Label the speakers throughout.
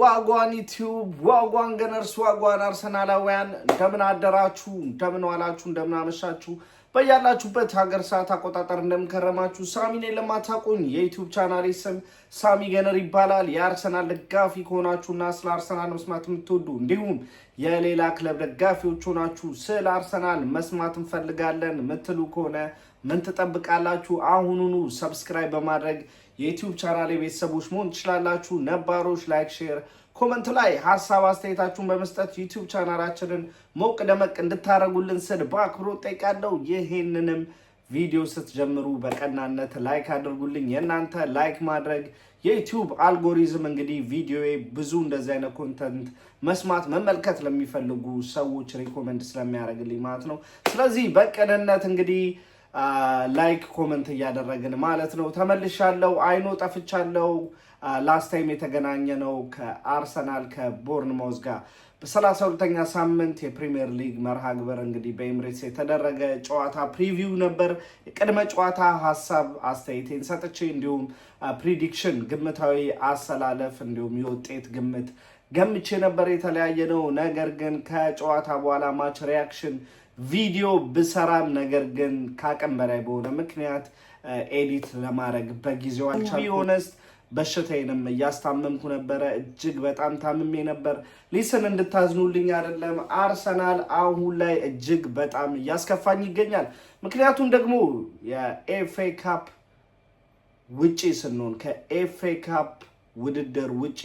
Speaker 1: ዋጓን ዩቲዩብ ዋጓን ገነርስ ዋጓን አርሰናላውያን እንደምን አደራችሁ እንደምን ዋላችሁ እንደምን አመሻችሁ በያላችሁበት ሀገር ሰዓት አቆጣጠር እንደምከረማችሁ ሳሚ ነኝ። ለማታውቁኝ የዩቲዩብ ቻናሌ ስም ሳሚ ገነር ይባላል። የአርሰናል ደጋፊ ከሆናችሁና ስለ አርሰናል መስማት የምትወዱ እንዲሁም የሌላ ክለብ ደጋፊዎች ሆናችሁ ስለ አርሰናል መስማት እንፈልጋለን ምትሉ ከሆነ ምን ትጠብቃላችሁ? አሁኑኑ ሰብስክራይብ በማድረግ የዩቲዩብ ቻናሌ ቤተሰቦች መሆን ትችላላችሁ። ነባሮች ላይክ፣ ሼር፣ ኮሜንት ላይ ሀሳብ አስተያየታችሁን በመስጠት ዩቲዩብ ቻናላችንን ሞቅ ደመቅ እንድታረጉልን ስል በአክብሮት ጠይቃለሁ። ይሄንንም ቪዲዮ ስትጀምሩ በቀናነት ላይክ አድርጉልኝ። የእናንተ ላይክ ማድረግ የዩቲዩብ አልጎሪዝም እንግዲህ ቪዲዮዬ ብዙ እንደዚህ አይነት ኮንተንት መስማት መመልከት ለሚፈልጉ ሰዎች ሪኮመንድ ስለሚያደርግልኝ ማለት ነው። ስለዚህ በቅንነት እንግዲህ ላይክ ኮሜንት እያደረግን ማለት ነው። ተመልሻለሁ። አይኖ ጠፍቻለሁ። ላስት ታይም የተገናኘ ነው ከአርሰናል ከቦርንማውዝ ጋር በ32ኛ ሳምንት የፕሪሚየር ሊግ መርሃ ግብር እንግዲህ በኤምሬትስ የተደረገ ጨዋታ ፕሪቪው ነበር። የቅድመ ጨዋታ ሀሳብ አስተያየቴን ሰጥቼ እንዲሁም ፕሪዲክሽን ግምታዊ አሰላለፍ እንዲሁም የውጤት ግምት ገምቼ ነበር። የተለያየ ነው። ነገር ግን ከጨዋታ በኋላ ማች ሪያክሽን ቪዲዮ ብሰራም ነገር ግን ካቅም በላይ በሆነ ምክንያት ኤዲት ለማድረግ በጊዜው አልቻልኩም። በሽታዬንም እያስታመምኩ ነበረ። እጅግ በጣም ታምሜ ነበር። ሊስን እንድታዝኑልኝ አይደለም። አርሰናል አሁን ላይ እጅግ በጣም እያስከፋኝ ይገኛል። ምክንያቱም ደግሞ የኤፍኤ ካፕ ውጪ ስንሆን ከኤፍኤ ካፕ ውድድር ውጪ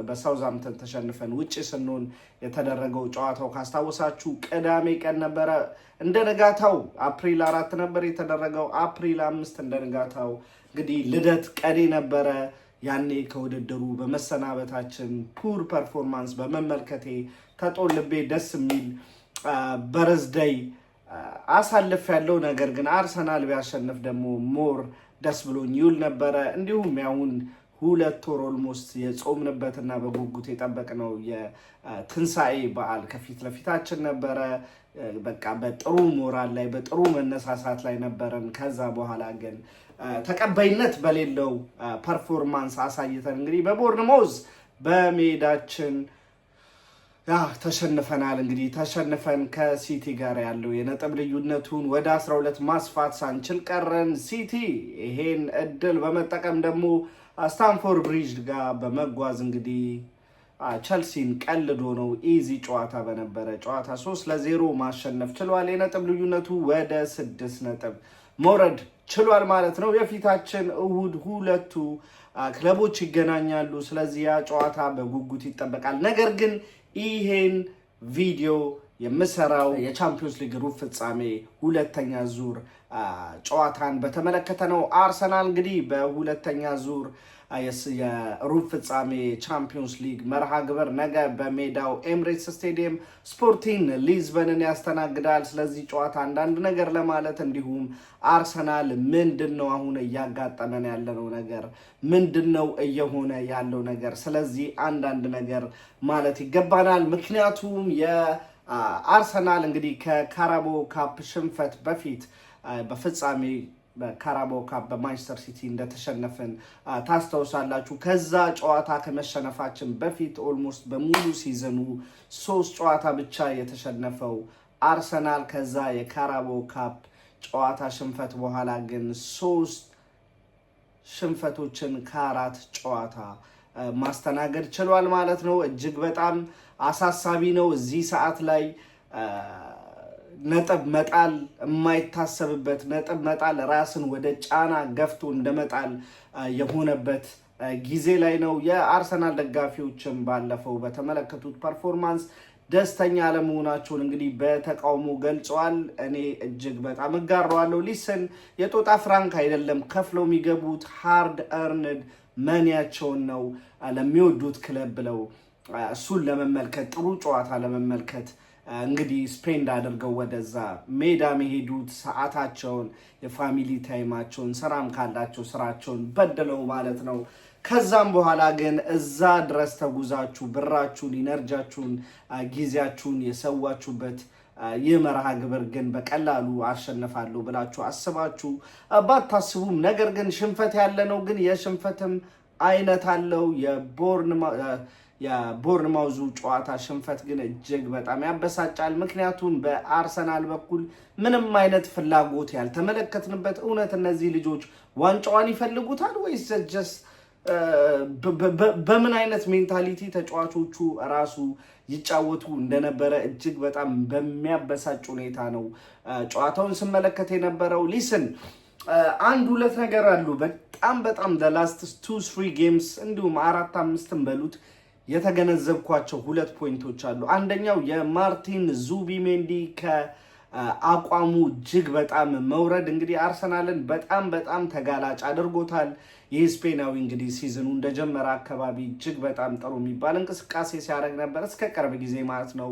Speaker 1: በሳውዛምተን ተሸንፈን ውጪ ስንሆን የተደረገው ጨዋታው ካስታወሳችሁ ቅዳሜ ቀን ነበረ። እንደ ነጋታው አፕሪል 4 ነበር የተደረገው። አፕሪል 5 እንደ ነጋታው እንግዲህ ልደት ቀኔ ነበረ። ያኔ ከውድድሩ በመሰናበታችን ፑር ፐርፎርማንስ በመመልከቴ ተጦልቤ ደስ የሚል በርዝደይ አሳልፍ ያለው። ነገር ግን አርሰናል ቢያሸንፍ ደግሞ ሞር ደስ ብሎኝ ይውል ነበረ። እንዲሁም ያሁን 2 ወር ኦልሞስት የጾምንበትና በጉጉት የጠበቅነው የትንሣኤ በዓል ከፊት ለፊታችን ነበረ። በቃ በጥሩ ሞራል ላይ በጥሩ መነሳሳት ላይ ነበረን። ከዛ በኋላ ግን ተቀባይነት በሌለው ፐርፎርማንስ አሳይተን እንግዲህ በቦርንማውዝ በሜዳችን ተሸንፈናል። እንግዲህ ተሸንፈን ከሲቲ ጋር ያለው የነጥብ ልዩነቱን ወደ 12 ማስፋት ሳንችል ቀረን። ሲቲ ይሄን እድል በመጠቀም ደግሞ ስታንፎርድ ብሪጅ ጋር በመጓዝ እንግዲህ ቸልሲን ቀልዶ ነው ኢዚ ጨዋታ በነበረ ጨዋታ 3-0 ማሸነፍ ችሏል። የነጥብ ልዩነቱ ወደ 6 ነጥብ መውረድ ችሏል ማለት ነው። የፊታችን እሁድ ሁለቱ ክለቦች ይገናኛሉ። ስለዚህ ያ ጨዋታ በጉጉት ይጠበቃል። ነገር ግን ይሄን ቪዲዮ የምሰራው የቻምፒዮንስ ሊግ ሩብ ፍጻሜ ሁለተኛ ዙር ጨዋታን በተመለከተ ነው። አርሰናል እንግዲህ በሁለተኛ ዙር የሩብ ፍጻሜ ቻምፒዮንስ ሊግ መርሃ ግብር ነገ በሜዳው ኤምሬትስ ስቴዲየም ስፖርቲንግ ሊዝበንን ያስተናግዳል። ስለዚህ ጨዋታ አንዳንድ ነገር ለማለት እንዲሁም አርሰናል ምንድነው አሁን እያጋጠመን ያለው ነገር ምንድነው እየሆነ ያለው ነገር፣ ስለዚህ አንዳንድ ነገር ማለት ይገባናል። ምክንያቱም አርሰናል እንግዲህ ከካራቦ ካፕ ሽንፈት በፊት በፍጻሜ በካራቦ ካፕ በማንቸስተር ሲቲ እንደተሸነፈን ታስታውሳላችሁ። ከዛ ጨዋታ ከመሸነፋችን በፊት ኦልሞስት በሙሉ ሲዝኑ 3 ጨዋታ ብቻ የተሸነፈው አርሰናል ከዛ የካራቦ ካፕ ጨዋታ ሽንፈት በኋላ ግን 3 ሽንፈቶችን ከ4 ጨዋታ ማስተናገድ ችሏል ማለት ነው። እጅግ በጣም አሳሳቢ ነው። እዚህ ሰዓት ላይ ነጥብ መጣል የማይታሰብበት ነጥብ መጣል ራስን ወደ ጫና ገፍቶ እንደመጣል የሆነበት ጊዜ ላይ ነው። የአርሰናል ደጋፊዎችም ባለፈው በተመለከቱት ፐርፎርማንስ ደስተኛ አለመሆናቸውን እንግዲህ በተቃውሞ ገልጸዋል። እኔ እጅግ በጣም እጋራዋለሁ። ሊስን የጦጣ ፍራንክ አይደለም ከፍለው የሚገቡት ሃርድ እርንድ መኒያቸውን ነው ለሚወዱት ክለብ ብለው እሱን ለመመልከት ጥሩ ጨዋታ ለመመልከት እንግዲህ ስፔንድ አድርገው ወደዛ ሜዳ መሄዱት ሰዓታቸውን የፋሚሊ ታይማቸውን ስራም ካላቸው ስራቸውን በደለው ማለት ነው። ከዛም በኋላ ግን እዛ ድረስ ተጉዛችሁ ብራችሁን፣ ኢነርጂያችሁን፣ ጊዜያችሁን የሰዋችሁበት ይህ መርሃ ግብር ግን በቀላሉ አሸነፋለሁ ብላችሁ አስባችሁ ባታስቡም ነገር ግን ሽንፈት ያለ ነው። ግን የሽንፈትም አይነት አለው። የቦርንማውዙ ጨዋታ ሽንፈት ግን እጅግ በጣም ያበሳጫል። ምክንያቱም በአርሰናል በኩል ምንም አይነት ፍላጎት ያልተመለከትንበት፣ እውነት እነዚህ ልጆች ዋንጫዋን ይፈልጉታል ወይስ ጀስት በምን አይነት ሜንታሊቲ ተጫዋቾቹ ራሱ ይጫወቱ እንደነበረ እጅግ በጣም በሚያበሳጭ ሁኔታ ነው ጨዋታውን ስመለከት የነበረው። ሊስን አንድ ሁለት ነገር አሉ በጣም the last 2-3 games እንዲሁም 4-5 በሉት የተገነዘብኳቸው ሁለት ፖይንቶች አሉ። አንደኛው የማርቲን ዙቢሜንዲ ከአቋሙ እጅግ በጣም መውረድ እንግዲህ አርሰናልን በጣም ተጋላጭ አድርጎታል። ይህ ስፔናዊ እንግዲህ ሲዝኑ እንደጀመረ አካባቢ እጅግ በጣም ጥሩ የሚባል እንቅስቃሴ ሲያደርግ ነበር እስከ ቅርብ ጊዜ ማለት ነው።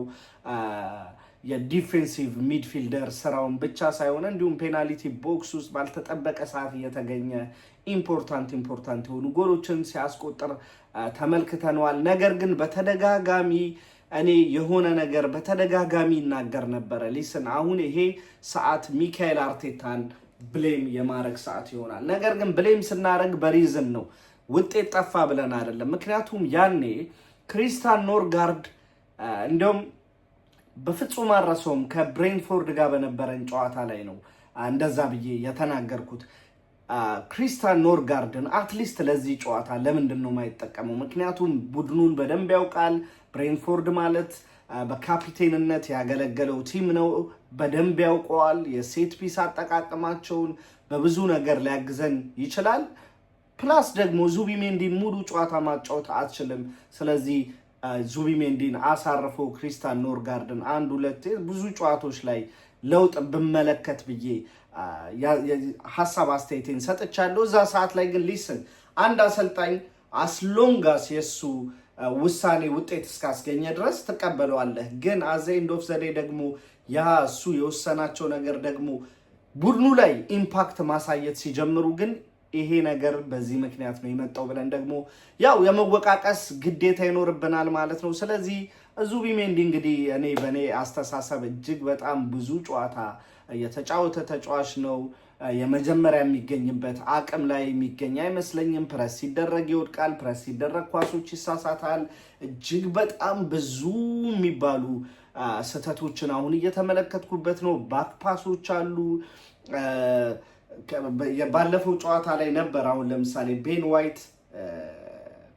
Speaker 1: የዲፌንሲቭ ሚድፊልደር ስራውን ብቻ ሳይሆን እንዲሁም ፔናልቲ ቦክስ ውስጥ ባልተጠበቀ ሰዓት እየተገኘ ኢምፖርታንት የሆኑ ጎሎችን ሲያስቆጥር ተመልክተነዋል። ነገር ግን በተደጋጋሚ እኔ የሆነ ነገር በተደጋጋሚ ይናገር ነበረ። ሊስን አሁን ይሄ ሰዓት ሚካኤል አርቴታን ብሌም የማድረግ ሰዓት ይሆናል። ነገር ግን ብሌም ስናደርግ በሪዝን ነው፣ ውጤት ጠፋ ብለን አይደለም። ምክንያቱም ያኔ ክሪስታን ኖርጋርድ እንዲሁም በፍጹም አረሰውም ከብሬንፎርድ ጋር በነበረን ጨዋታ ላይ ነው እንደዛ ብዬ የተናገርኩት። ክሪስታን ኖርጋርድን አትሊስት ለዚህ ጨዋታ ለምንድን ነው የማይጠቀመው? ምክንያቱም ቡድኑን በደንብ ያውቃል። ብሬንፎርድ ማለት በካፒቴንነት ያገለገለው ቲም ነው፣ በደንብ ያውቀዋል። የሴት ፒስ አጠቃቀማቸውን በብዙ ነገር ሊያግዘን ይችላል። ፕላስ ደግሞ ዙቢሜንዲን ሙሉ ጨዋታ ማጫወት አትችልም። ስለዚህ ዙቢሜንዲን አሳርፎ ክሪስታን ኖርጋርድን አንድ ሁለት ብዙ ጨዋታዎች ላይ ለውጥ ብመለከት ብዬ ሀሳብ አስተያየቴን ሰጥቻለሁ። እዛ ሰዓት ላይ ግን ሊስን አንድ አሰልጣኝ አስሎንጋስ የሱ ውሳኔ ውጤት እስካስገኘ ድረስ ትቀበለዋለህ። ግን አዘ ኤንድ ኦፍ ዘ ዴይ ደግሞ ያ እሱ የወሰናቸው ነገር ደግሞ ቡድኑ ላይ ኢምፓክት ማሳየት ሲጀምሩ ግን ይሄ ነገር በዚህ ምክንያት ነው የመጣው ብለን ደግሞ ያው የመወቃቀስ ግዴታ ይኖርብናል ማለት ነው። ስለዚህ ዙቢሜንዲ እንግዲህ በእኔ አስተሳሰብ እጅግ በጣም ብዙ ጨዋታ የተጫወተ ተጫዋች ነው። የመጀመሪያ የሚገኝበት አቅም ላይ የሚገኝ አይመስለኝም። ፕረስ ሲደረግ ይወድቃል፣ ፕረስ ሲደረግ ኳሶች ይሳሳታል። እጅግ በጣም ብዙ የሚባሉ ስህተቶችን አሁን እየተመለከትኩበት ነው። ባክ ፓሶች አሉ። ባለፈው ጨዋታ ላይ ነበር። አሁን ለምሳሌ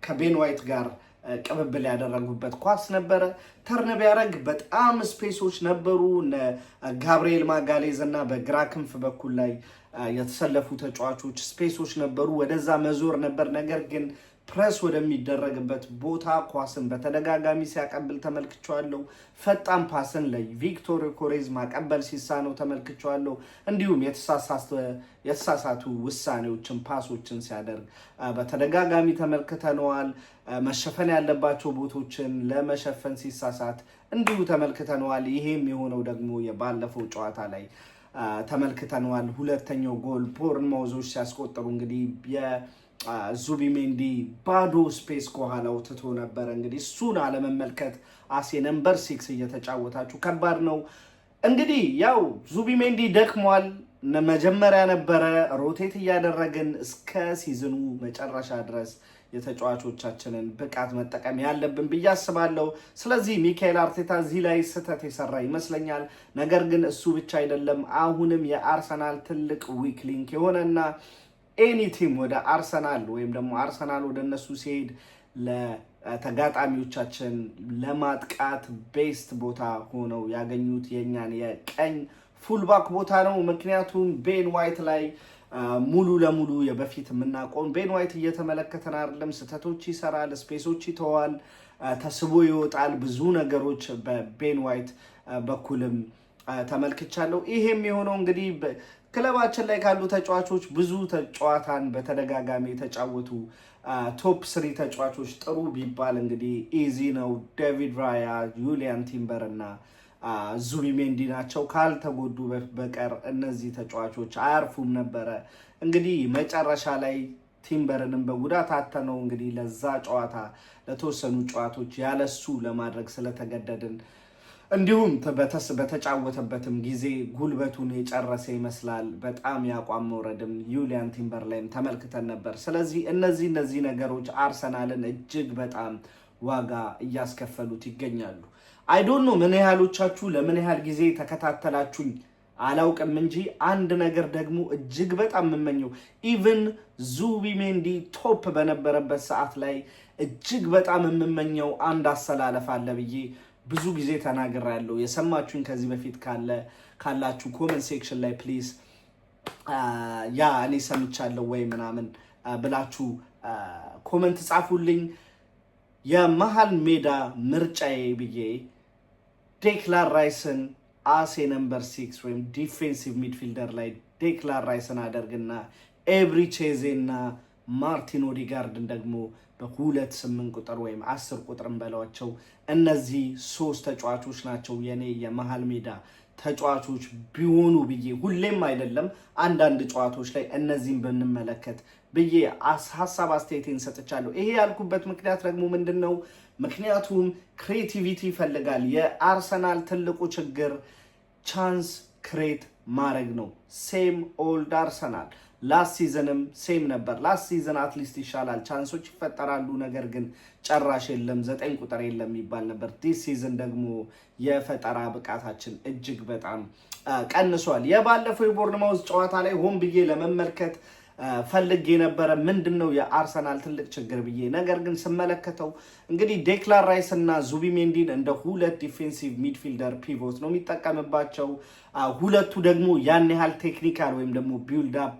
Speaker 1: ከቤን ዋይት ጋር ቅብብል ያደረጉበት ኳስ ነበረ። ተርን ቢያደርግ በጣም ስፔሶች ነበሩ። ጋብሪኤል ማጋሌዝ እና በግራ ክንፍ በኩል ላይ የተሰለፉ ተጫዋቾች ስፔሶች ነበሩ። ወደዛ መዞር ነበር። ነገር ግን ፕረስ ወደሚደረግበት ቦታ ኳስን በተደጋጋሚ ሲያቀብል ተመልክቸዋለሁ። ፈጣን ፓስን ላይ ቪክቶር ኮሬዝ ማቀበል ሲሳነው ተመልክቸዋለሁ። እንዲሁም የተሳሳቱ ውሳኔዎችን ፓሶችን ሲያደርግ በተደጋጋሚ ተመልክተነዋል። መሸፈን ያለባቸው ቦታዎችን ለመሸፈን ሲሳሳት እንዲሁ ተመልክተነዋል። ይሄም የሆነው ደግሞ የባለፈው ጨዋታ ላይ ተመልክተነዋል። ሁለተኛው ጎል ቦርንማውዞች ሲያስቆጥሩ እንግዲህ ዙቢሜንዲ ባዶ ስፔስ ከኋላው ትቶ ነበር። እንግዲህ እሱን አለመመልከት አሴ ነምበር 6 እየተጫወታችሁ ከባድ ነው። እንግዲህ ያው ዙቢሜንዲ ደክሟል። መጀመሪያ ነበረ ሮቴት እያደረግን እስከ ሲዝኑ መጨረሻ ድረስ የተጫዋቾቻችንን ብቃት መጠቀም ያለብን ብዬ አስባለሁ። ስለዚህ ሚካኤል አርቴታ እዚህ ላይ ስህተት የሰራ ይመስለኛል። ነገር ግን እሱ ብቻ አይደለም። አሁንም የአርሰናል ትልቅ ዊክ ሊንክ የሆነና ኤኒ ቲም ወደ አርሰናል ወይም ደግሞ አርሰናል ወደ እነሱ ሲሄድ ለተጋጣሚዎቻችን ለማጥቃት ቤስት ቦታ ሆነው ያገኙት የኛን የቀኝ ፉልባክ ቦታ ነው። ምክንያቱም ቤን ዋይት ላይ ሙሉ ለሙሉ የበፊት የምናውቀውን ቤን ዋይት እየተመለከተን አይደለም። ስህተቶች ይሰራል፣ ስፔሶች ይተዋል፣ ተስቦ ይወጣል። ብዙ ነገሮች በቤን ዋይት በኩልም ተመልክቻለሁ። ይሄም የሆነው እንግዲህ ክለባችን ላይ ካሉ ተጫዋቾች ብዙ ጨዋታን በተደጋጋሚ የተጫወቱ ቶፕ 3 ተጫዋቾች ጥሩ ቢባል እንግዲህ ኢዚ ነው። ዴቪድ ራያ፣ ዩሊያን ቲምበር እና ዙቢሜንዲ ናቸው። ካልተጎዱ በቀር እነዚህ ተጫዋቾች አያርፉም ነበረ። እንግዲህ መጨረሻ ላይ ቲምበርንም በጉዳት አተነው እንግዲህ ለዛ ጨዋታ ለተወሰኑ ጨዋታዎች ያለሱ ለማድረግ ስለተገደድን እንዲሁም በተጫወተበትም ጊዜ ጉልበቱን የጨረሰ ይመስላል። በጣም ያቋም መውረድም ዩሊያን ቲምበር ላይም ተመልክተን ነበር። ስለዚህ እነዚህ ነገሮች አርሰናልን እጅግ በጣም ዋጋ እያስከፈሉት ይገኛሉ። አይ ዶንት ኖ ምን ያህሎቻችሁ ለምን ያህል ጊዜ ተከታተላችሁኝ አላውቅም እንጂ አንድ ነገር ደግሞ እጅግ በጣም የምመኘው ኢቭን ዙቢሜንዲ ቶፕ በነበረበት ሰዓት ላይ እጅግ በጣም የምመኘው አንድ አሰላለፍ አለ ብዬ ብዙ ጊዜ ተናግሬያለሁ። የሰማችሁኝ ከዚህ በፊት ካላችሁ ኮመንት ሴክሽን ላይ ፕሊዝ ያ እኔ ሰምቻለሁ ወይ ምናምን ብላችሁ ኮመንት ጻፉልኝ። የመሃል ሜዳ ምርጫዬ ብዬ ዴክላን ራይስን አሴ ነምበር 6 ወይም ዲፌንሲቭ ሚድፊልደር ላይ ዴክላን ራይስን አደርግና ኤብሪቼዜ እና ማርቲን ኦዴጋርድን ደግሞ በ2-8 ቁጥር ወይም 10 ቁጥርን በሏቸው። እነዚህ 3 ተጫዋቾች ናቸው የኔ የመሃል ሜዳ ተጫዋቾች ቢሆኑ ብዬ ሁሌም አይደለም አንዳንድ ጨዋታዎች ላይ እነዚህን ብንመለከት ብዬ ሀሳብ አስተያየቴን ሰጥቻለሁ። ይሄ ያልኩበት ምክንያት ደግሞ ምንድነው? ምክንያቱም ክሬቲቪቲ ይፈልጋል። የአርሰናል ትልቁ ችግር ቻንስ ክሬት ማድረግ ነው። ሴም ኦልድ አርሰናል ላስት ሲዝንም ሴም ነበር። ላስት ሲዝን አትሊስት ይሻላል፣ ቻንሶች ይፈጠራሉ፣ ነገር ግን ጨራሽ የለም፣ 9 ቁጥር የለም ይባል ነበር። ዲስ ሲዝን ደግሞ የፈጠራ ብቃታችን እጅግ በጣም ቀንሷል። የባለፈው የቦርንማውዝ ጨዋታ ላይ ሆን ብዬ ለመመልከት ፈልጌ የነበረ ምንድነው የአርሰናል ትልቅ ችግር ብዬ፣ ነገር ግን ስመለከተው እንግዲህ ዴክላን ራይስ እና ዙቢሜንዲን እንደ 2 ዲፌንሲቭ ሚድፊልደር ፒቮት ነው የሚጠቀምባቸው። ሁለቱ ደግሞ ያን ያህል ቴክኒካል ወይም ደግሞ ቢልድ አፕ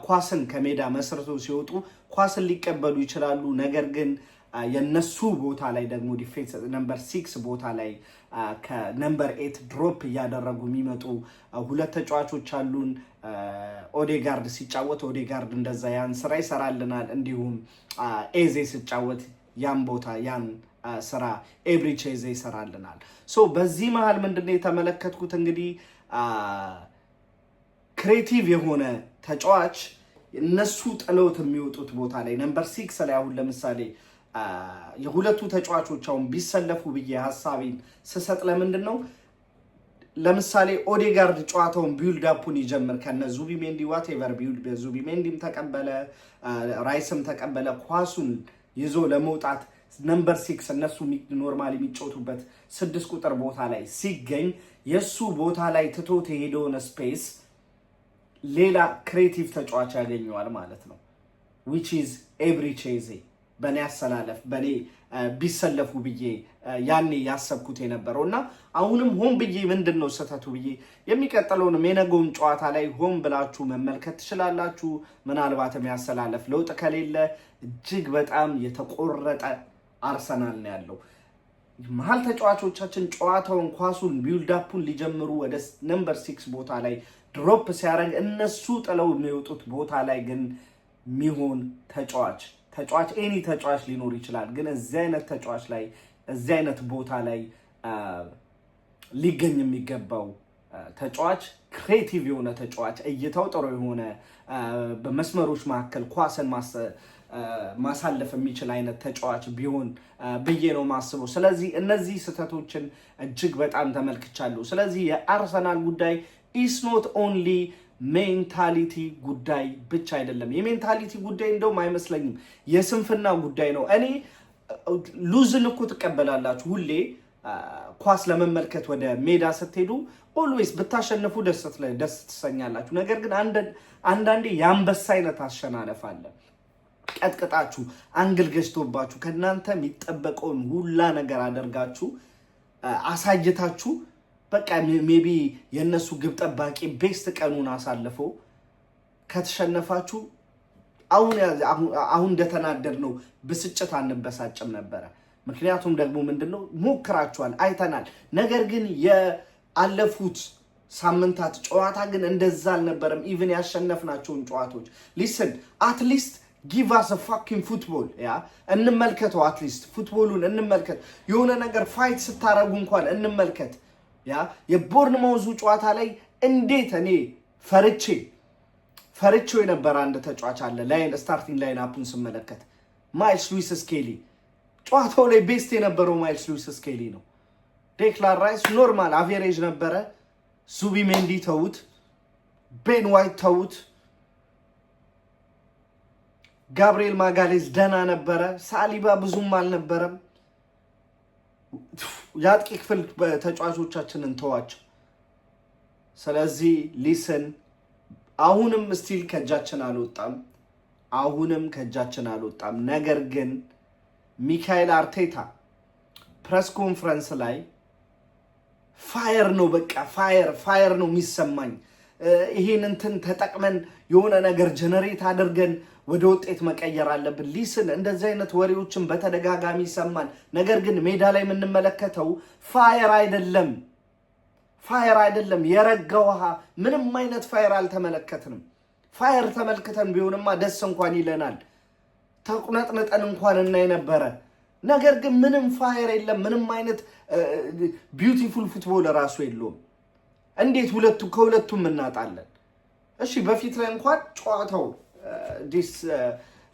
Speaker 1: ኳስን ከሜዳ መስርቶ ሲወጡ ኳስን ሊቀበሉ ይችላሉ። ነገር ግን የነሱ ቦታ ላይ ደግሞ ዲፌንስ ነምበር 6 ቦታ ላይ ከነምበር 8 ድሮፕ እያደረጉ የሚመጡ 2 ተጫዋቾች አሉን። ኦዴጋርድ ሲጫወት ኦዴጋርድ እንደዛ ያን ስራ ይሰራልናል። እንዲሁም ኤዜ ሲጫወት ያን ቦታ ያን ስራ ኤብሪቼዜ ይሰራልናል። ሶ በዚህ መሃል ምንድነው የተመለከትኩት? እንግዲህ ክሬቲቭ የሆነ ተጫዋች እነሱ ጥለውት የሚወጡት ቦታ ላይ ነምበር 6 ላይ አሁን ለምሳሌ የሁለቱ ተጫዋቾች አሁን ቢሰለፉ ብዬ ሐሳቤን ስሰጥ ለምንድን ነው ለምሳሌ ኦዴጋርድ ጨዋታውን ቢልድ አፑን ይጀምር ከነ ዙቢሜንዲ ዋቴቨር ቢልድ በዙቢሜንዲም ተቀበለ ራይስም ተቀበለ ኳሱን ይዞ ለመውጣት ነምበር 6 እነሱ ኖርማሊ የሚጫወቱበት 6 ቁጥር ቦታ ላይ ሲገኝ የሱ ቦታ ላይ ትቶት የሄደውን ስፔስ ሌላ ክሬቲቭ ተጫዋች ያገኘዋል ማለት ነው which is ኤብሪቼዜ በኔ አሰላለፍ በኔ ቢሰለፉ ብዬ ያኔ ያሰብኩት የነበረው እና አሁንም ሆን ብዬ ምንድነው ሰተቱ ብዬ የሚቀጥለውን የነገውን ጨዋታ ላይ ሆን ብላችሁ መመልከት ትችላላችሁ። ምናልባት የሚያሰላለፍ ለውጥ ከሌለ እጅግ በጣም የተቆረጠ አርሰናል ነው ያለው። መሃል ተጫዋቾቻችን ጨዋታውን ኳሱን ቢልድ አፑን ሊጀምሩ ወደ ነምበር 6 ቦታ ላይ ድሮፕ ሲያደርግ እነሱ ጥለው የሚወጡት ቦታ ላይ ግን ሚሆን ተጫዋች ኤኒ ተጫዋች ሊኖር ይችላል። ግን እዚህ አይነት ተጫዋች ላይ እዚህ አይነት ቦታ ላይ ሊገኝ የሚገባው ተጫዋች ክሬቲቭ የሆነ ተጫዋች እይታው ጥሩ የሆነ በመስመሮች መካከል ኳስን ማሳለፍ የሚችል አይነት ተጫዋች ቢሆን ብዬ ነው ማስበው። ስለዚህ እነዚህ ስህተቶችን እጅግ በጣም ተመልክቻለሁ። ስለዚህ የአርሰናል ጉዳይ ኢስ ኖት ኦንሊ ሜንታሊቲ ጉዳይ ብቻ አይደለም። የሜንታሊቲ ጉዳይ እንደውም አይመስለኝም የስንፍና ጉዳይ ነው። እኔ ሉዝን እኮ ትቀበላላችሁ ሁሌ ኳስ ለመመልከት ወደ ሜዳ ስትሄዱ ኦልዌይስ ብታሸንፉ ደስ ትሰኛላችሁ። ነገር ግን አንዳንዴ የአንበሳ አይነት አሸናነፍ አለ። ቀጥቅጣችሁ አንግል ገጭቶባችሁ ከእናንተ የሚጠበቀውን ሁላ ነገር አደርጋችሁ አሳይታችሁ በቃ ሜቢ የነሱ ግብ ጠባቂ ቤስት ቀኑን አሳልፎ ከተሸነፋችሁ አሁን እንደተናደድ ነው ብስጭት አንበሳጭም ነበረ። ምክንያቱም ደግሞ ምንድነው ሞክራችኋል፣ አይተናል። ነገር ግን የአለፉት ሳምንታት ጨዋታ ግን እንደዛ አልነበረም። ኢቭን ያሸነፍናቸውን ጨዋታዎች ሊስን አትሊስት ጊቭ አስ አ ፋኪንግ ፉትቦል እንመልከተው። አትሊስት ፉትቦሉን እንመልከት። የሆነ ነገር ፋይት ስታረጉ እንኳን እንመልከት። የቦርንማውዙ ጨዋታ ላይ እንዴት እኔ ፈርቼው የነበረ አንድ ተጫዋች አለ። ስታርቲንግ ላይን አፑን ስመለከት ማይልስ ሉዊስ ስኬሊ ጨዋታው ላይ ቤስት የነበረው ማይልስ ሉዊስ ስኬሊ ነው። ዴክላን ራይስ ኖርማል አቬሬጅ ነበረ። ዙቢሜንዲ ተውት፣ ቤን ዋይት ተውት፣ ጋብሪኤል ማጋሌዝ ደህና ነበረ፣ ሳሊባ ብዙም አልነበረም። ያጥቂ ክፍል ተጫዋቾቻችንን ተዋቸው። ስለዚህ ሊስን አሁንም ስቲል ከጃችን አልወጣም። ነገር ግን ሚካኤል አርቴታ ፕሬስ ኮንፈረንስ ላይ ፋየር ነው፣ በቃ ፋየር ነው የሚሰማኝ። ይሄን እንትን ተጠቅመን የሆነ ነገር ጀነሬት አድርገን ወደ ውጤት መቀየር አለብን። ሊስን እንደዚህ አይነት ወሬዎችን በተደጋጋሚ ይሰማል። ነገር ግን ሜዳ ላይ የምንመለከተው ፋየር አይደለም፣ የረጋ ውሃ፣ ምንም አይነት ፋየር አልተመለከትንም። ፋየር ተመልክተን ቢሆንማ ደስ እንኳን ይለናል፣ ተቁነጥነጠን እንኳን እናይ ነበረ። ነገር ግን ምንም ፋየር የለም፣ ምንም አይነት ቢዩቲፉል ፉትቦል ራሱ የለውም። እንዴት ከሁለቱም እናጣለን? እሺ በፊት ላይ እንኳን ጨዋታው ዲስ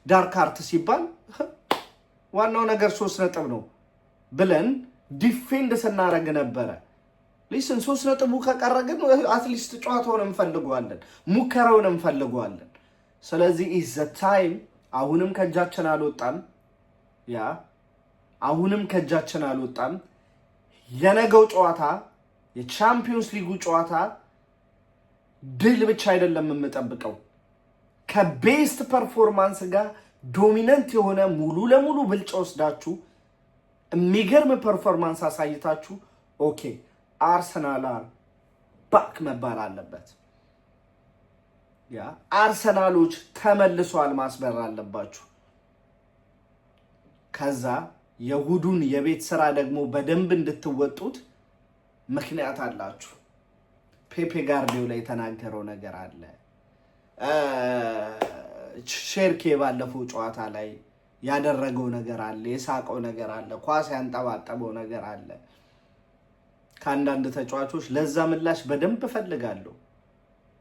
Speaker 1: ዳርክ አርት ሲባል ዋናው ነገር 3 ነጥብ ነው ብለን ዲፌንድ ስናረግ ነበረ። ሊስን 3 ነጥቡ ከቀረ ግን አትሊስት ጨዋታውን እንፈልገዋለን፣ ሙከራውን እንፈልገዋለን። ስለዚህ ኢዝ ዘ ታይም። አሁንም ከጃችን አልወጣም። የነገው ጨዋታ የቻምፒዮንስ ሊጉ ጨዋታ ድል ብቻ አይደለም የምጠብቀው፣ ከቤስት ፐርፎርማንስ ጋር ዶሚነንት የሆነ ሙሉ ለሙሉ ብልጫ ወስዳችሁ የሚገርም ፐርፎርማንስ አሳይታችሁ ኦኬ አርሰናል ባክ መባል አለበት። አርሰናሎች ተመልሷል ማስበር አለባችሁ። ከዛ የሁዱን የቤት ስራ ደግሞ በደንብ እንድትወጡት ምክንያት አላችሁ። ፔፔ ጋርዲዮላ የተናገረው ነገር አለ። ሼርኬ ባለፈው ጨዋታ ላይ ያደረገው ነገር አለ፣ የሳቀው ነገር አለ፣ ኳስ ያንጠባጠበው ነገር አለ። ከአንዳንድ ተጫዋቾች ለዛ ምላሽ በደንብ እፈልጋለሁ።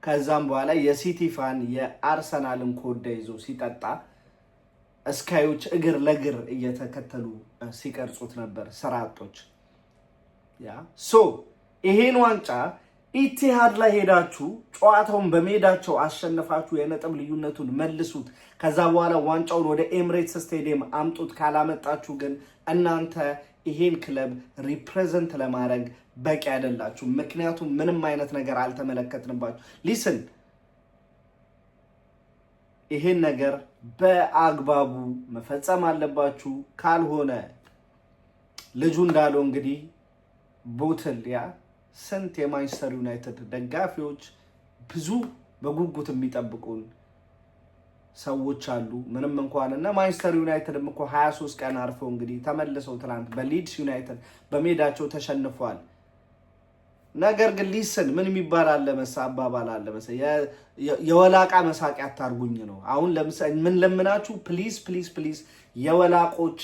Speaker 1: ከዛም በኋላ የሲቲ ፋን የአርሰናልን ኮዳ ይዞ ሲጠጣ እስካዮች እግር ለእግር እየተከተሉ ሲቀርጹት ነበር ስራጦች። ይሄን ዋንጫ ኢቲሃድ ላይ ሄዳችሁ ጨዋታውን በሜዳቸው አሸነፋችሁ የነጥብ ልዩነቱን መልሱት። ከዛ በኋላ ዋንጫውን ወደ ኤምሬትስ ስቴዲየም አምጡት። ካላመጣችሁ ግን እናንተ ይሄን ክለብ ሪፕሬዘንት ለማድረግ በቂ አይደላችሁ። ምክንያቱም ምንም አይነት ነገር አልተመለከትንባችሁ። ሊስን ይሄን ነገር በአግባቡ መፈጸም አለባችሁ። ካልሆነ ልጁ እንዳለው እንግዲህ ቦትል ስንት የማንቸስተር ዩናይትድ ደጋፊዎች ብዙ በጉጉት የሚጠብቁን ሰዎች አሉ። ምንም እንኳን እና ማንቸስተር ዩናይትድም እኮ 23 ቀን አርፈው እንግዲህ ተመልሰው ትናንት በሊድስ ዩናይትድ በሜዳቸው ተሸንፈዋል። ነገር ግን ሊስን ምን የሚባል አለ አባባል አለ የወላቃ መሳቂያ አታርጉኝ ነው። አሁን ለምሳሌ ምን ለምናችሁ ፕሊዝ የወላቆች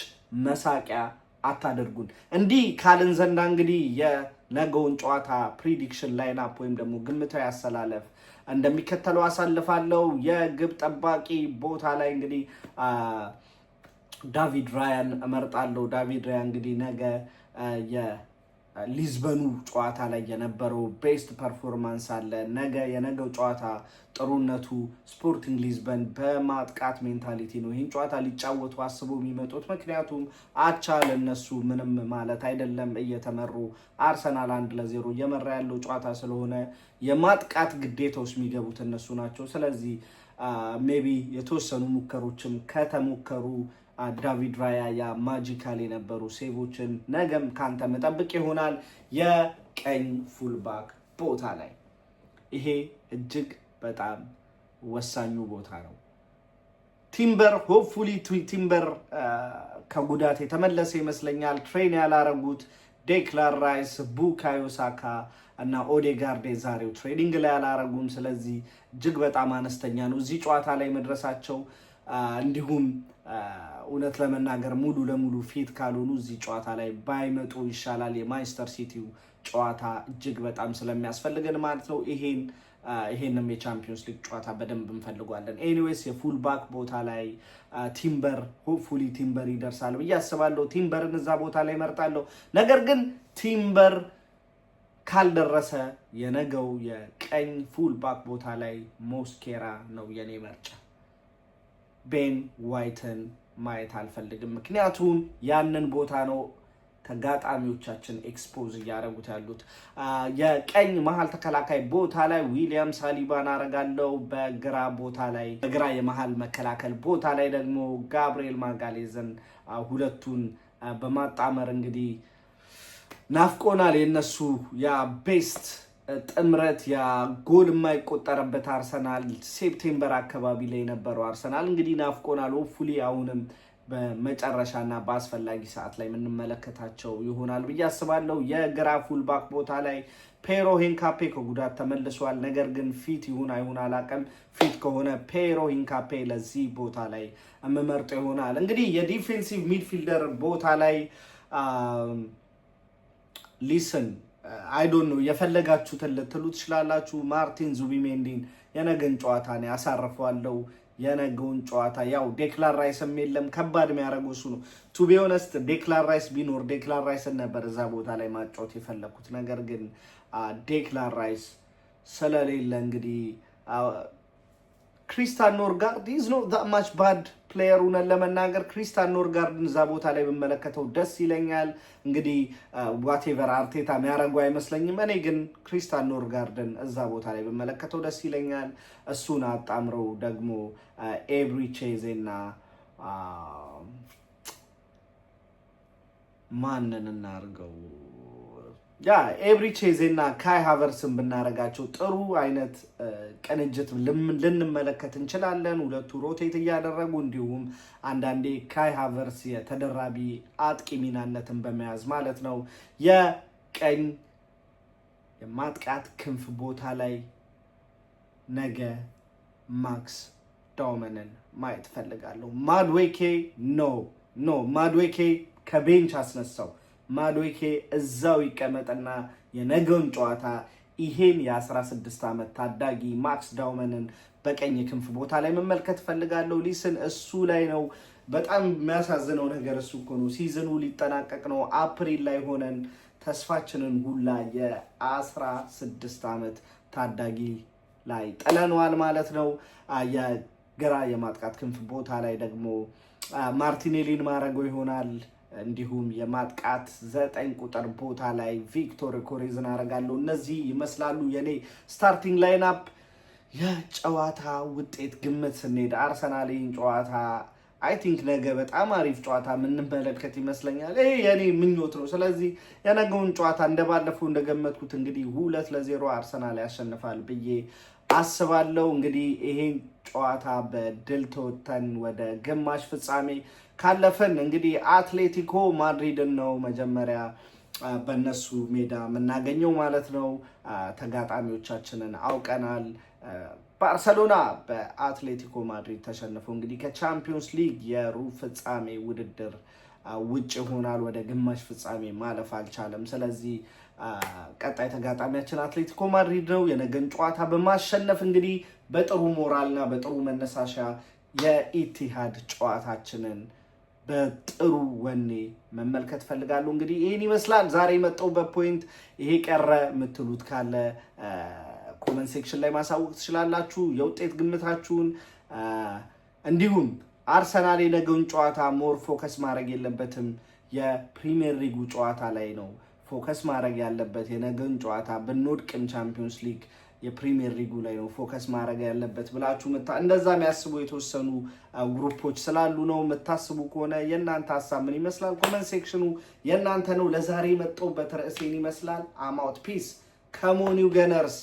Speaker 1: መሳቂያ አታደርጉን። እንዲህ ካልን ዘንዳ እንግዲህ የነገውን ጨዋታ ፕሪዲክሽን ላይን አፕ ወይም ደግሞ ግምታዊ አሰላለፍ እንደሚከተለው አሳልፋለሁ። የግብ ጠባቂ ቦታ ላይ እንግዲህ ዳቪድ ራያን እመርጣለሁ። ዳቪድ ራያ እንግዲህ ነገ የሊዝበኑ ጨዋታ ላይ የነበረው ቤስት ፐርፎርማንስ አለ። የነገው ጨዋታ ጥሩነቱ ስፖርቲንግ ሊዝበን በማጥቃት ሜንታሊቲ ነው ይህን ጨዋታ ሊጫወቱ አስበው የሚመጡት። ምክንያቱም አቻ ለነሱ ምንም ማለት አይደለም። እየተመሩ አርሰናል 1-0 እየመራ ያለው ጨዋታ ስለሆነ የማጥቃት ግዴታ ውስጥ የሚገቡት እነሱ ናቸው። ስለዚህ ሜቢ የተወሰኑ ሙከሮችም ከተሞከሩ ዳቪድ ራያ ያ ማጂካል የነበሩ ሴቮችን ነገም ካንተ መጠብቅ ይሆናል። የቀኝ ፉልባክ ቦታ ላይ ይሄ እጅግ በጣም ወሳኙ ቦታ ነው። ቲምበር ሆፕፉሊ ቲምበር ከጉዳት የተመለሰ ይመስለኛል። ትሬን ያላረጉት ዴክላን ራይስ፣ ቡካዮ ሳካ እና ኦዴጋርድ ዛሬው ትሬኒንግ ላይ ያላረጉም። ስለዚህ እጅግ በጣም አነስተኛ ነው እዚህ ጨዋታ ላይ መድረሳቸው። እንዲሁም እውነት ለመናገር ሙሉ ለሙሉ ፊት ካልሆኑ እዚህ ጨዋታ ላይ ባይመጡ ይሻላል። የማንቸስተር ሲቲው ጨዋታ እጅግ በጣም ስለሚያስፈልገን ማለት ነው። ይሄንም የቻምፒዮንስ ሊግ ጨዋታ በደንብ እንፈልጓለን። ኤኒዌይስ የፉልባክ ቦታ ላይ ቲምበር ሆፕፉሊ ቲምበር ይደርሳል ብዬ አስባለሁ። ቲምበርን እዛ ቦታ ላይ መርጣለሁ። ነገር ግን ቲምበር ካልደረሰ የነገው የቀኝ ፉልባክ ቦታ ላይ ሞስኬራ ነው የኔ ምርጫ። ቤን ዋይትን ማየት አልፈልግም። ምክንያቱም ያንን ቦታ ነው ተጋጣሚዎቻችን ኤክስፖዝ ያደረጉት ያሉት። የቀኝ መሃል ተከላካይ ቦታ ላይ ዊሊያም ሳሊባን አረጋለው። በግራ ቦታ ላይ በግራ የመሃል መከላከል ቦታ ላይ ደግሞ ጋብሪኤል ማጋሌዝን ሁለቱን በማጣመር እንግዲህ ናፍቆናል የነሱ ያ ቤስት ጥምረት ያ ጎል የማይቆጠረበት አርሰናል ሴፕቴምበር አካባቢ ላይ የነበረው አርሰናል እንግዲህ ናፍቆናል። ሆፕፉሊ አሁንም በመጨረሻና በአስፈላጊ ሰዓት ላይ የምንመለከታቸው ይሆናል ብዬ አስባለሁ። የግራ ፉልባክ ቦታ ላይ ፔሮ ሂንካፔ ከጉዳት ተመልሷል። ነገር ግን ፊት ይሁን አይሁን አላውቅም። ፊት ከሆነ ፔሮ ሂንካፔ ለዚህ ቦታ ላይ የምመርጠው ይሆናል። እንግዲህ የዲፌንሲቭ ሚድፊልደር ቦታ ላይ ሊስን አይዶን ነው የፈለጋችሁትን ልትሉ ትችላላችሁ። ማርቲን ዙቢሜንዲን የነገን ጨዋታ ነው ያሳርፈዋለሁ። የነገውን ጨዋታ ያው ዴክላን ራይስም የለም ከባድ የሚያደርገው እሱ ነው። ቱ ቢ ኦነስት ዴክላን ራይስ ቢኖር ዴክላን ራይስን ነበር እዛ ቦታ ላይ ማጫወት የፈለኩት። ነገር ግን ዴክላን ራይስ ስለሌለ እንግዲህ ክሪስቲያን ኖርጋርድ ኢዝ ኖት ዛት ማች ባድ ፕሌየር ሆነን ለመናገር ክሪስቲያን ኖርጋርድን እዛ ቦታ ላይ ብመለከተው ደስ ይለኛል። እንግዲህ ዋቴቨር አርቴታ የሚያደርገው አይመስለኝም። እኔ ግን ክሪስቲያን ኖርጋርድን እዛ ቦታ ላይ ብመለከተው ደስ ይለኛል። እሱን አጣምረው ደግሞ ኤብሪቼዜና ማንን እናርገው ኤብሪቼዜና ካይ ሃቨርስን ብናረጋቸው ጥሩ አይነት ቅንጅት ልንመለከት እንችላለን። ሁለቱ ሮቴት እያደረጉ እንዲሁም አንዳንዴ ካይ ሃቨርስ የተደራቢ አጥቂ ሚናነትን በመያዝ ማለት ነው። የቀኝ የማጥቃት ክንፍ ቦታ ላይ ነገ ማክስ ዳውመንን ማየት ፈልጋለሁ። ማድዌኬ ከቤንች አስነሳው። ማድዌኬ እዛው ይቀመጥና የነገውን ጨዋታ ይሄን የ16 ዓመት ታዳጊ ማክስ ዳውመንን በቀኝ ክንፍ ቦታ ላይ መመልከት ፈልጋለሁ። ሊስን እሱ ላይ ነው። በጣም የሚያሳዝነው ነገር እሱ እኮ ነው። ሲዝኑ ሊጠናቀቅ ነው። አፕሪል ላይ ሆነን ተስፋችንን ሁላ የ16 ዓመት ታዳጊ ላይ ጥለነዋል ማለት ነው። የግራ የማጥቃት ክንፍ ቦታ ላይ ደግሞ ማርቲኔሊን ማድረገው ይሆናል። እንዲሁም የማጥቃት 9 ቁጥር ቦታ ላይ ቪክቶር ኮሬዝን አደርጋለሁ። እነዚህ ይመስላሉ የኔ ስታርቲንግ ላይንአፕ። የጨዋታ ውጤት ግምት ስንሄድ አርሰናልን ጨዋታ አይ ቲንክ ነገ በጣም አሪፍ ጨዋታ የምንመለከት ይመስለኛል። ይሄ የኔ ምኞት ነው። ስለዚህ የነገውን ጨዋታ እንደባለፈው እንደገመትኩት እንግዲህ 2-0 አርሰናል ያሸንፋል ብዬ አስባለሁ። እንግዲህ ይሄን ጨዋታ በድል ተወጥተን ወደ ግማሽ ፍጻሜ ካለፈን እንግዲህ አትሌቲኮ ማድሪድን ነው መጀመሪያ በነሱ ሜዳ የምናገኘው ማለት ነው። ተጋጣሚዎቻችንን አውቀናል። ባርሰሎና በአትሌቲኮ ማድሪድ ተሸንፈው እንግዲህ ከቻምፒዮንስ ሊግ የሩብ ፍጻሜ ውድድር ውጭ ሆናል። ወደ ግማሽ ፍጻሜ ማለፍ አልቻለም። ስለዚህ ቀጣይ ተጋጣሚያችን አትሌቲኮ ማድሪድ ነው። የነገን ጨዋታ በማሸነፍ እንግዲህ በጥሩ ሞራልና በጥሩ መነሳሻ የኢቲሃድ ጨዋታችንን በጥሩ ወኔ መመልከት ፈልጋለሁ። እንግዲህ ይህን ይመስላል ዛሬ የመጣሁበት ፖይንት። ይሄ ቀረ የምትሉት ካለ ኮመንት ሴክሽን ላይ ማሳወቅ ትችላላችሁ። የውጤት ግምታችሁን እንዲሁም አርሰናል የነገውን ጨዋታ ሞር ፎከስ ማድረግ የለበትም የፕሪሚየር ሊጉ ጨዋታ ላይ ነው ፎከስ ማድረግ ያለበት። የነገውን ጨዋታ ብንወድቅም ቻምፒዮንስ ሊግ የፕሪሚየር ሊጉ ላይ ነው ፎከስ ማድረግ ያለበት ብላችሁ እንደዛ የሚያስቡ የተወሰኑ ግሩፖች ስላሉ ነው። የምታስቡ ከሆነ የእናንተ ሀሳብ ምን ይመስላል? ኮመንት ሴክሽኑ የእናንተ ነው። ለዛሬ የመጣሁበት ርዕሴን ይመስላል። አም አውት ፒስ ከሞኒው ገነርስ